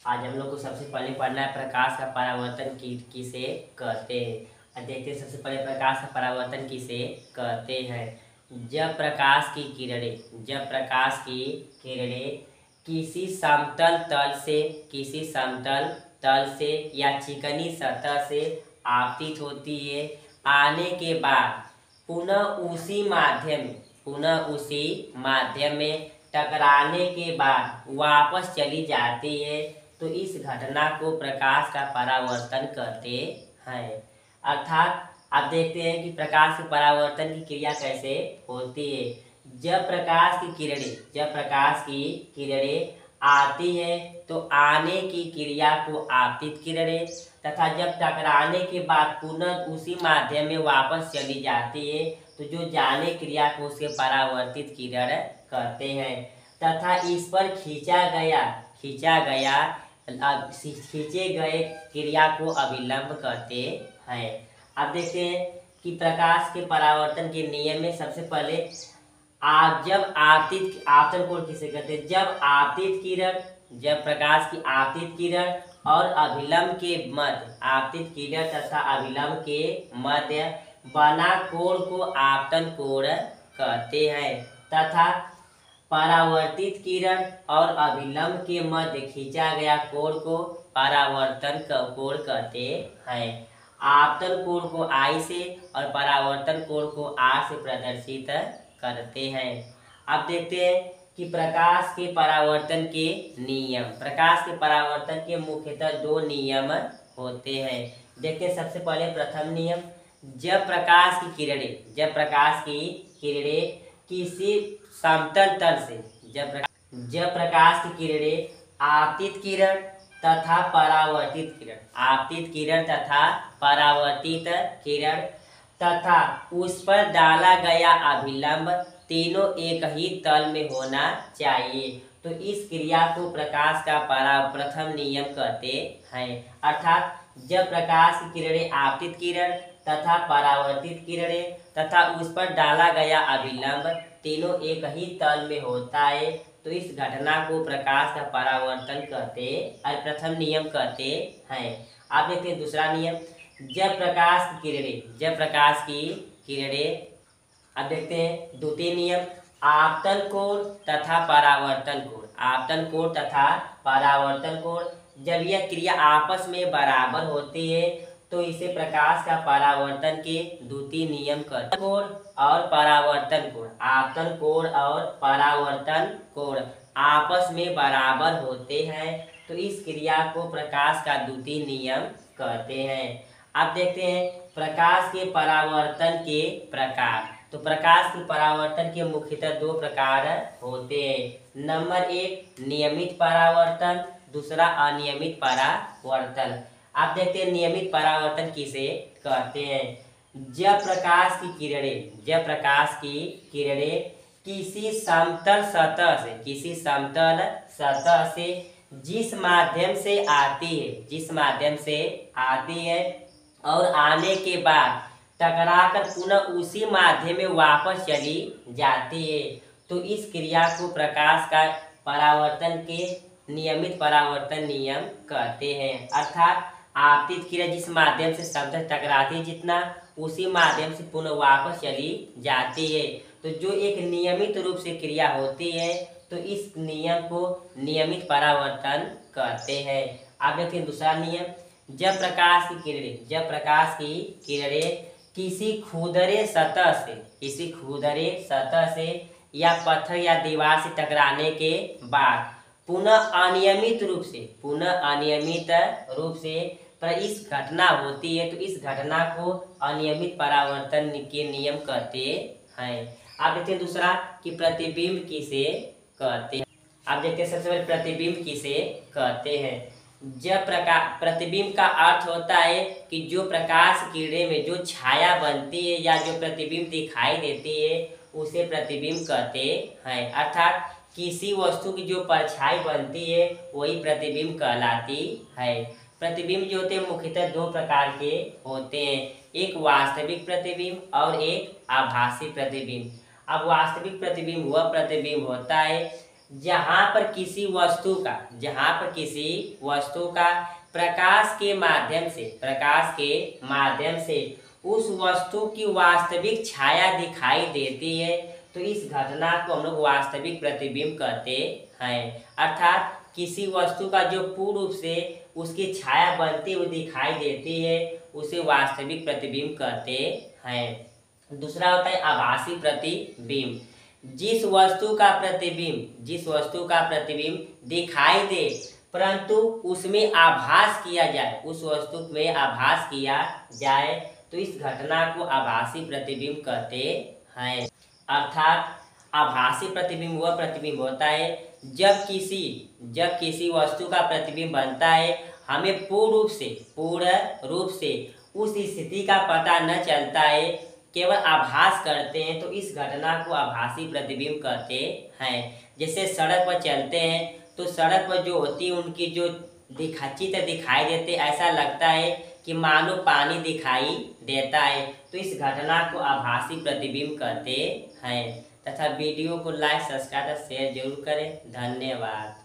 आज हम लोग को सबसे पहले पढ़ना है प्रकाश का परावर्तन किसे कहते हैं। और देखते हैं सबसे पहले प्रकाश का परावर्तन किसे कहते हैं। जब प्रकाश की किरणें किसी समतल तल से या चिकनी सतह से आपतित होती है, आने के बाद पुनः उसी माध्यम में टकराने के बाद वापस चली जाती है, तो इस घटना को प्रकाश का परावर्तन कहते हैं। अर्थात आप देखते हैं कि प्रकाश के परावर्तन की क्रिया कैसे होती है। जब प्रकाश की किरणें आती है तो आने की क्रिया को आपतित किरणें तथा जब टकराने के बाद पुनः उसी माध्यम में वापस चली जाती है, तो जो जाने क्रिया को उसके परावर्तित किरण कहते हैं। तथा इस पर खींचे गए क्रिया को अभिलंब कहते हैं। अब देखते हैं कि प्रकाश के परावर्तन के नियम में सबसे पहले आपतन कोण किसे कहते हैं। जब प्रकाश की आपतित किरण और अभिलंब के मध्य बना कोण को आपतन कोण कहते हैं तथा परावर्तित किरण और अभिलंब के मध्य खींचा गया कोण को परावर्तन कोण कहते हैं। आपतन कोण को I से और परावर्तन कोण को R से प्रदर्शित करते हैं। अब देखते हैं कि प्रकाश के परावर्तन के मुख्यतः दो नियम होते हैं। देखते हैं सबसे पहले प्रथम नियम। जब प्रकाश की किरणें किसी समतल तल से जब प्रकाश की किरणें आपतित किरण तथा परावर्तित किरण तथा उस पर डाला गया अभिलंब तीनों एक ही तल में होना चाहिए, तो इस क्रिया को प्रकाश का प्रथम नियम कहते हैं। अर्थात जब प्रकाश की किरणें आपतित किरण तथा परावर्तित किरणें तथा उस पर डाला गया अभिलंब तीनों एक ही तल में होता है, तो इस घटना को प्रकाश का परावर्तन कहते और प्रथम नियम कहते हैं। आप देखते हैं दूसरा नियम। जब प्रकाश की किरणें अब देखते हैं द्वितीय नियम। आपतन कोण तथा परावर्तन कोण जब यह क्रिया आपस में बराबर होती है, तो इसे प्रकाश का परावर्तन के द्वितीय नियम कहते हैं। कोण और परावर्तन कोण, आपतन कोण और परावर्तन कोण आपस में बराबर होते हैं, तो इस क्रिया को प्रकाश का द्वितीय नियम कहते हैं। अब देखते हैं प्रकाश के परावर्तन के प्रकार। तो प्रकाश के परावर्तन के मुख्यतः दो प्रकार होते हैं। नंबर 1 नियमित परावर्तन, दूसरा अनियमित परावर्तन। आप देखते हैं नियमित परावर्तन किसे कहते हैं। जब प्रकाश की किरणें किसी समतल सतह से जिस माध्यम से आती है और आने के बाद टकराकर पुनः उसी माध्यम में वापस चली जाती है, तो इस क्रिया को प्रकाश का परावर्तन के नियमित परावर्तन नियम कहते हैं। अर्थात आपतित किरण जिस माध्यम से समतल टकराती है, जितना उसी माध्यम से पुनः वापस चली जाती है, तो जो एक नियमित रूप से क्रिया होती है, तो इस नियम को नियमित परावर्तन कहते हैं। आप देखते हैं दूसरा नियम। जब प्रकाश की किरणें किसी खुरदरे सतह से या पत्थर या दीवार से टकराने के बाद पुनः अनियमित रूप से पर इस घटना होती है, तो इस घटना को अनियमित परावर्तन के नियम कहते हैं। आप देखते हैं दूसरा कि प्रतिबिंब किसे कहते हैं। आप देखते हैं सबसे पहले प्रतिबिंब किसे कहते हैं। जब प्रतिबिंब का अर्थ होता है कि जो प्रकाश किरणें में जो छाया बनती है या जो प्रतिबिंब दिखाई देती है, उसे प्रतिबिंब कहते हैं। अर्थात किसी वस्तु की जो परछाई बनती है वही प्रतिबिंब कहलाती है। प्रतिबिंब जो होते हैं मुख्यतः दो प्रकार के होते हैं, एक वास्तविक प्रतिबिंब और एक आभासी प्रतिबिंब। अब वास्तविक प्रतिबिंब वह प्रतिबिंब होता है जहाँ पर किसी वस्तु का प्रकाश के माध्यम से उस वस्तु की वास्तविक छाया दिखाई देती है, तो इस घटना को हम लोग वास्तविक प्रतिबिंब कहते हैं। अर्थात किसी वस्तु का जो पूर्ण रूप से उसकी छाया बनती हुई दिखाई देती है, उसे वास्तविक प्रतिबिंब कहते हैं। दूसरा होता है आभासी प्रतिबिंब। जिस वस्तु का प्रतिबिंब दिखाई दे परंतु उसमें आभास किया जाए, तो इस घटना को आभासी प्रतिबिंब कहते हैं। अर्थात आभासी प्रतिबिंब वह प्रतिबिंब होता है जब किसी वस्तु का प्रतिबिंब बनता है, हमें पूर्ण रूप से उस स्थिति का पता न चलता है, केवल आभास करते हैं, तो इस घटना को आभासी प्रतिबिंब कहते हैं। जैसे सड़क पर चलते हैं तो सड़क पर जो होती है उनकी जो चित्र दिखाई देते, ऐसा लगता है कि मानो पानी दिखाई देता है, तो इस घटना को आभासी प्रतिबिंब कहते हैं। तथा वीडियो को लाइक, सब्सक्राइब और शेयर जरूर करें। धन्यवाद।